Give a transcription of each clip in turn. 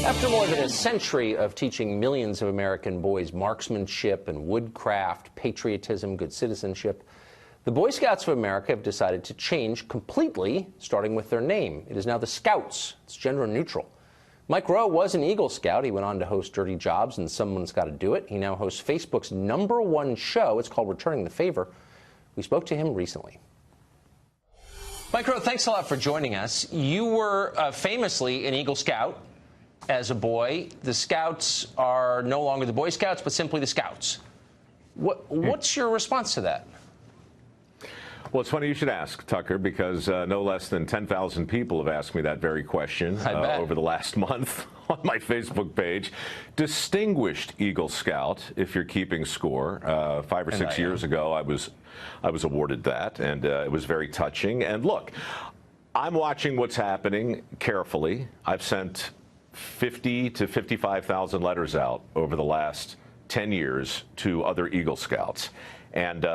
After more than a century of teaching millions of American boys marksmanship and woodcraft, patriotism, good citizenship, the Boy Scouts of America have decided to change completely, starting with their name. It is now the Scouts. It's gender neutral. Mike Rowe was an Eagle Scout. He went on to host Dirty Jobs and Someone's Got to Do It. He now hosts Facebook's #1 show. It's called Returning the Favor. We spoke to him recently. Mike Rowe, thanks a lot for joining us. You were famously an Eagle Scout as a boy. The Scouts are no longer the Boy Scouts, but simply the Scouts. What's your response to that? Well, it's funny you should ask, Tucker, because no less than 10,000 people have asked me that very question over the last month on my Facebook page. Distinguished Eagle Scout, if you're keeping score. 5 or 6 years ago, I was awarded that, and it was very touching. And look, I'm watching what's happening carefully. I've sent 50 to 55,000 letters out over the last 10 years to other Eagle Scouts. And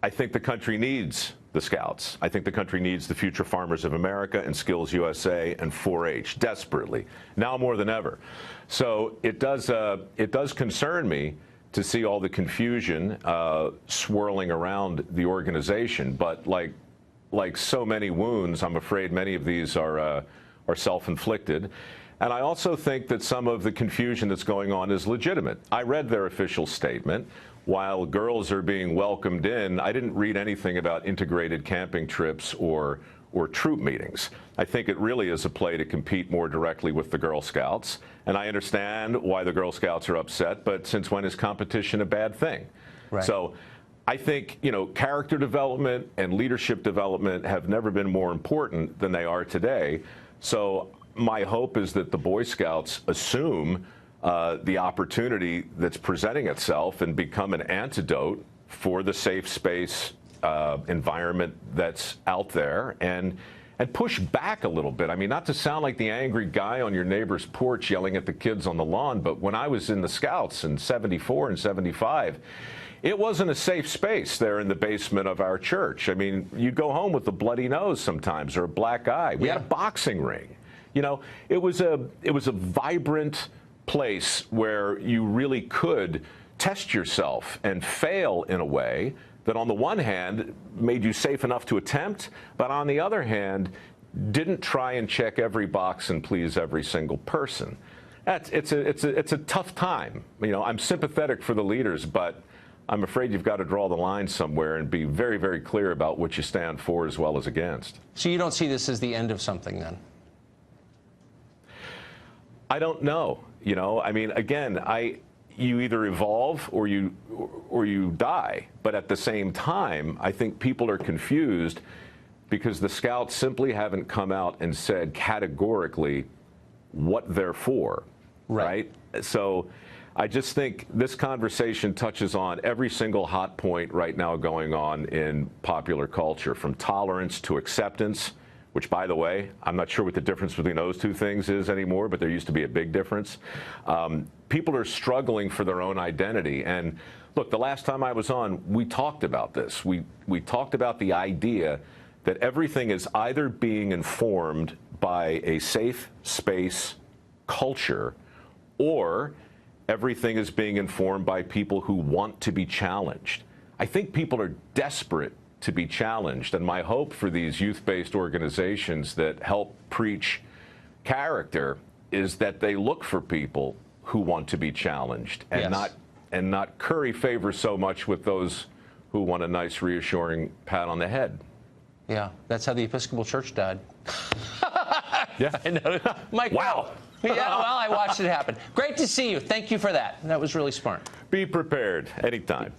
I think the country needs the Scouts. I think the country needs the Future Farmers of America and Skills USA and 4-H desperately, now more than ever. So it does concern me to see all the confusion swirling around the organization. But like so many wounds, I'm afraid many of these are self-inflicted. And I also think that some of the confusion that's going on is legitimate. I read their official statement. While girls are being welcomed in, I didn't read anything about integrated camping trips or troop meetings. I think it really is a play to compete more directly with the Girl Scouts. And I understand why the Girl Scouts are upset, but since when is competition a bad thing? Right. So I think, character development and leadership development have never been more important than they are today. So my hope is that the Boy Scouts assume the opportunity that's presenting itself and become an antidote for the safe space environment that's out there and push back a little bit. I mean, not to sound like the angry guy on your neighbor's porch yelling at the kids on the lawn, but when I was in the Scouts in '74 and '75, it wasn't a safe space there in the basement of our church. I mean, you'd go home with a bloody nose sometimes or a black eye. We had a boxing ring. It was a vibrant place where you really could test yourself and fail in a way that on the one hand made you safe enough to attempt, but on the other hand didn't try and check every box and please every single person. It's a tough time. I'm sympathetic for the leaders, but I'm afraid you've got to draw the line somewhere and be very, very clear about what you stand for as well as against. So you don't see this as the end of something then? I don't know. I mean, again, you either evolve or you die. But at the same time, I think people are confused because the Scouts simply haven't come out and said categorically what they're for, right? So I just think this conversation touches on every single hot point right now going on in popular culture, from tolerance to acceptance, which, by the way, I'm not sure what the difference between those two things is anymore, but there used to be a big difference. People are struggling for their own identity. And look, the last time I was on, we talked about this. We talked about the idea that everything is either being informed by a safe space culture or everything is being informed by people who want to be challenged. I think people are desperate to be challenged, and my hope for these youth-based organizations that help preach character is that they look for people who want to be challenged and not curry favor so much with those who want a nice reassuring pat on the head. Yeah, that's how the Episcopal Church died. Yeah. I know. Mike, wow. Yeah, well, I watched it happen. Great to see you. Thank you for that. That was really smart. Be prepared anytime.